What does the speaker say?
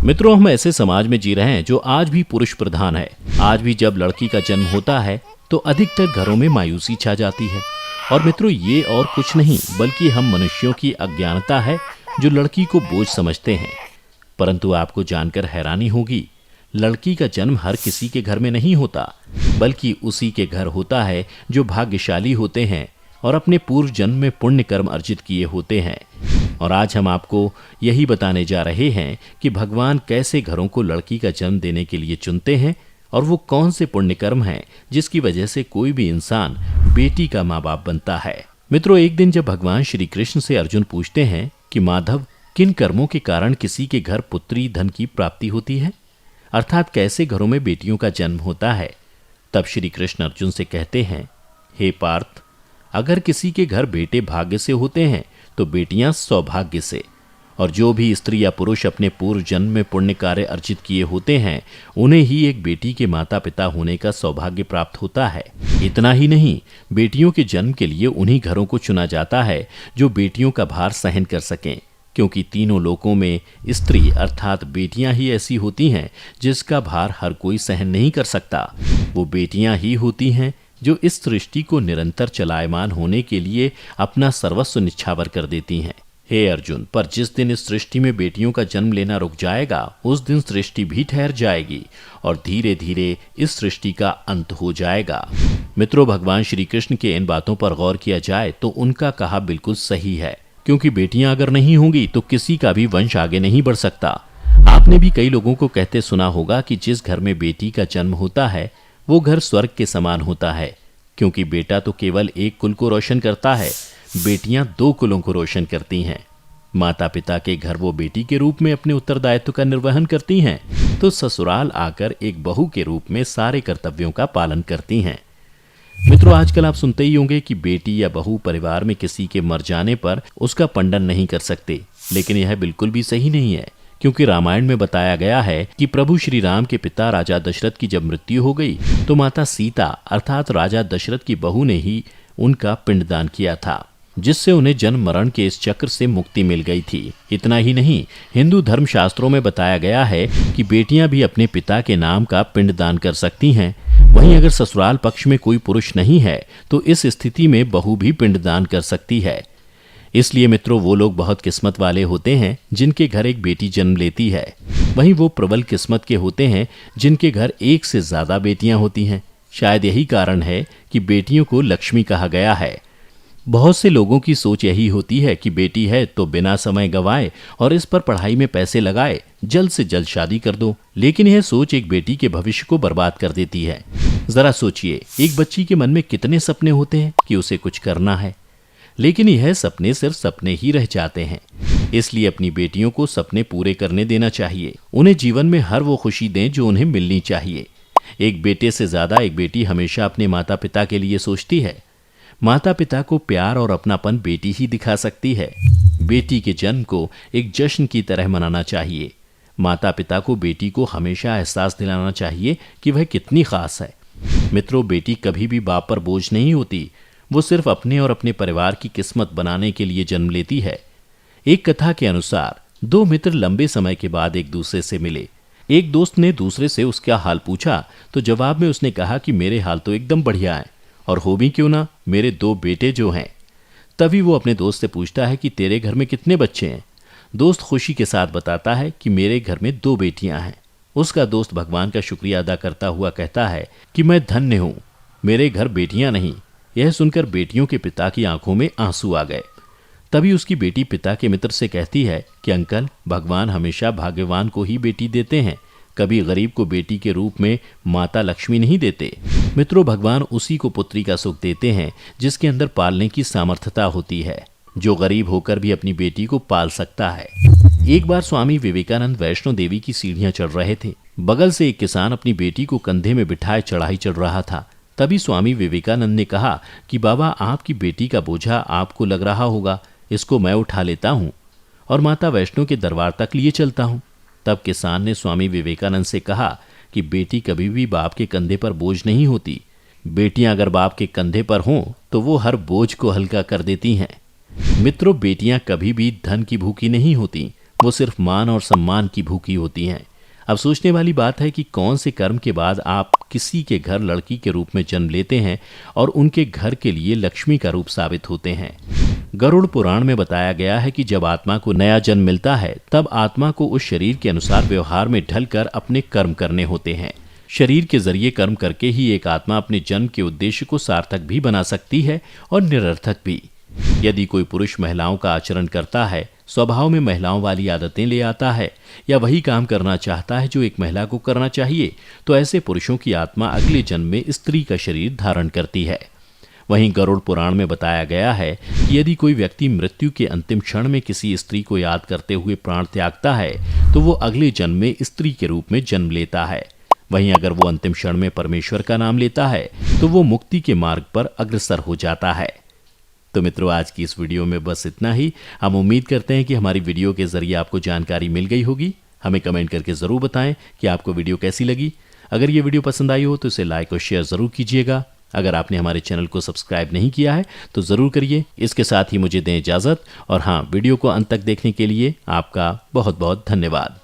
मित्रों, हम ऐसे समाज में जी रहे हैं जो आज भी पुरुष प्रधान है। आज भी जब लड़की का जन्म होता है तो अधिकतर घरों में मायूसी छा जाती है। और मित्रों, ये और कुछ नहीं बल्कि हम मनुष्यों की अज्ञानता है जो लड़की को बोझ समझते हैं। परंतु आपको जानकर हैरानी होगी, लड़की का जन्म हर किसी के घर में नहीं होता, बल्कि उसी के घर होता है जो भाग्यशाली होते हैं और अपने पूर्व जन्म में पुण्य कर्म अर्जित किए होते हैं। और आज हम आपको यही बताने जा रहे हैं कि भगवान कैसे घरों को लड़की का जन्म देने के लिए चुनते हैं और वो कौन से पुण्य कर्म हैं जिसकी वजह से कोई भी इंसान बेटी का माँ बाप बनता है। मित्रों, एक दिन जब भगवान श्री कृष्ण से अर्जुन पूछते हैं कि माधव, किन कर्मों के कारण किसी के घर पुत्री धन की प्राप्ति होती है, अर्थात कैसे घरों में बेटियों का जन्म होता है, तब श्री कृष्ण अर्जुन से कहते हैं, हे पार्थ, अगर किसी के घर बेटे भाग्य से होते हैं तो बेटियां सौभाग्य से, और जो भी स्त्री या पुरुष अपने पूर्व जन्म में पुण्य कार्य अर्जित किए होते हैं उन्हें ही एक बेटी के माता पिता होने का सौभाग्य प्राप्त होता है। इतना ही नहीं, बेटियों के जन्म के लिए उन्हीं घरों को चुना जाता है जो बेटियों का भार सहन कर सकें, क्योंकि तीनों लोकों में स्त्री अर्थात बेटियां ही ऐसी होती हैं जिसका भार हर कोई सहन नहीं कर सकता। वो बेटियां ही होती हैं जो इस सृष्टि को निरंतर चलायमान होने के लिए अपना सर्वस्व निछावर कर देती हैं। हे अर्जुन, पर जिस दिन इस सृष्टि में बेटियों का जन्म लेना रुक जाएगा उस दिन सृष्टि भी ठहर जाएगी और धीरे धीरे इस सृष्टि का अंत हो जाएगा। मित्रों, भगवान श्री कृष्ण के इन बातों पर गौर किया जाए तो उनका कहा बिल्कुल सही है, क्योंकि बेटियां अगर नहीं होंगी तो किसी का भी वंश आगे नहीं बढ़ सकता। आपने भी कई लोगों को कहते सुना होगा कि जिस घर में बेटी का जन्म होता है वो घर स्वर्ग के समान होता है, क्योंकि बेटा तो केवल एक कुल को रोशन करता है, बेटियां दो कुलों को रोशन करती हैं। माता पिता के घर वो बेटी के रूप में अपने उत्तरदायित्व का निर्वहन करती हैं, तो ससुराल आकर एक बहू के रूप में सारे कर्तव्यों का पालन करती हैं। मित्रों, आजकल आप सुनते ही होंगे कि बेटी या बहू परिवार में किसी के मर जाने पर उसका पंडन नहीं कर सकते, लेकिन यह बिल्कुल भी सही नहीं है, क्योंकि रामायण में बताया गया है कि प्रभु श्री राम के पिता राजा दशरथ की जब मृत्यु हो गई तो माता सीता अर्थात राजा दशरथ की बहू ने ही उनका पिंडदान किया था, जिससे उन्हें जन्म मरण के इस चक्र से मुक्ति मिल गई थी। इतना ही नहीं, हिंदू धर्म शास्त्रों में बताया गया है कि बेटियां भी अपने पिता के नाम का पिंडदान कर सकती हैं। वहीं अगर ससुराल पक्ष में कोई पुरुष नहीं है तो इस स्थिति में बहू भी पिंडदान कर सकती है। इसलिए मित्रों, वो लोग बहुत किस्मत वाले होते हैं जिनके घर एक बेटी जन्म लेती है। वहीं वो प्रबल किस्मत के होते हैं जिनके घर एक से ज्यादा बेटियां होती हैं। शायद यही कारण है कि बेटियों को लक्ष्मी कहा गया है। बहुत से लोगों की सोच यही होती है कि बेटी है तो बिना समय गंवाए और इस पर पढ़ाई में पैसे लगाए जल्द से जल्द शादी कर दो, लेकिन यह सोच एक बेटी के भविष्य को बर्बाद कर देती है। जरा सोचिए, एक बच्ची के मन में कितने सपने होते हैं कि उसे कुछ करना है, लेकिन यह सपने सिर्फ सपने ही रह जाते हैं। इसलिए अपनी बेटियों को सपने पूरे करने देना चाहिए। उन्हें जीवन में हर वो खुशी दें जो उन्हें मिलनी चाहिए। एक बेटे से ज्यादा एक बेटी हमेशा अपने माता पिता के लिए सोचती है। माता पिता को प्यार और अपनापन बेटी ही दिखा सकती है। बेटी के जन्म को एक जश्न की तरह मनाना चाहिए। माता पिता को बेटी को हमेशा एहसास दिलाना चाहिए कि वह कितनी खास है। मित्रों, बेटी कभी भी बाप पर बोझ नहीं होती, वो सिर्फ अपने और अपने परिवार की किस्मत बनाने के लिए जन्म लेती है। एक कथा के अनुसार दो मित्र लंबे समय के बाद एक दूसरे से मिले। एक दोस्त ने दूसरे से उसका हाल पूछा तो जवाब में उसने कहा कि मेरे हाल तो एकदम बढ़िया है, और हो भी क्यों ना, मेरे दो बेटे जो हैं। तभी वो अपने दोस्त से पूछता है कि तेरे घर में कितने बच्चे हैं। दोस्त खुशी के साथ बताता है कि मेरे घर में दो बेटियां हैं। उसका दोस्त भगवान का शुक्रिया अदा करता हुआ कहता है कि मैं धन्य हूं, मेरे घर बेटियां नहीं। यह सुनकर बेटियों के पिता की आंखों में आंसू आ गए। तभी उसकी बेटी पिता के मित्र से कहती है कि अंकल, भगवान हमेशा भाग्यवान को ही बेटी देते हैं, कभी गरीब को बेटी के रूप में माता लक्ष्मी नहीं देते। मित्रों, भगवान उसी को पुत्री का सुख देते हैं जिसके अंदर पालने की सामर्थ्यता होती है, जो गरीब होकर भी अपनी बेटी को पाल सकता है। एक बार स्वामी विवेकानंद वैष्णो देवी की सीढ़ियां चढ़ रहे थे। बगल से एक किसान अपनी बेटी को कंधे में बिठाए चढ़ाई चढ़ रहा था। तभी स्वामी विवेकानंद ने कहा कि बाबा, आपकी बेटी का बोझा आपको लग रहा होगा, इसको मैं उठा लेता हूँ और माता वैष्णो के दरबार तक लिए चलता हूँ। तब किसान ने स्वामी विवेकानंद से कहा कि बेटी कभी भी बाप के कंधे पर बोझ नहीं होती। बेटियां अगर बाप के कंधे पर हों तो वो हर बोझ को हल्का कर देती हैं। मित्रों, बेटियां कभी भी धन की भूखी नहीं होती, वो सिर्फ मान और सम्मान की भूखी होती हैं। अब सोचने वाली बात है कि कौन से कर्म के बाद आप किसी के घर लड़की के रूप में जन्म लेते हैं और उनके घर के लिए लक्ष्मी का रूप साबित होते हैं। गरुड़ पुराण में बताया गया है कि जब आत्मा को नया जन्म मिलता है तब आत्मा को उस शरीर के अनुसार व्यवहार में ढलकर अपने कर्म करने होते हैं। शरीर के जरिए कर्म करके ही एक आत्मा अपने जन्म के उद्देश्य को सार्थक भी बना सकती है और निरर्थक भी। यदि कोई पुरुष महिलाओं का आचरण करता है, स्वभाव में महिलाओं वाली आदतें ले आता है या वही काम करना चाहता है जो एक महिला को करना चाहिए, तो ऐसे पुरुषों की आत्मा अगले जन्म में स्त्री का शरीर धारण करती है। वहीं गरुड़ पुराण में बताया गया है कि यदि कोई व्यक्ति मृत्यु के अंतिम क्षण में किसी स्त्री को याद करते हुए प्राण त्यागता है तो वो अगले जन्म में स्त्री के रूप में जन्म लेता है। वहीं अगर वो अंतिम क्षण में परमेश्वर का नाम लेता है तो वो मुक्ति के मार्ग पर अग्रसर हो जाता है। तो मित्रों, आज की इस वीडियो में बस इतना ही। हम उम्मीद करते हैं कि हमारी वीडियो के जरिए आपको जानकारी मिल गई होगी। हमें कमेंट करके ज़रूर बताएं कि आपको वीडियो कैसी लगी। अगर ये वीडियो पसंद आई हो तो इसे लाइक और शेयर ज़रूर कीजिएगा। अगर आपने हमारे चैनल को सब्सक्राइब नहीं किया है तो ज़रूर करिए। इसके साथ ही मुझे दें इजाज़त, और हाँ, वीडियो को अंत तक देखने के लिए आपका बहुत बहुत धन्यवाद।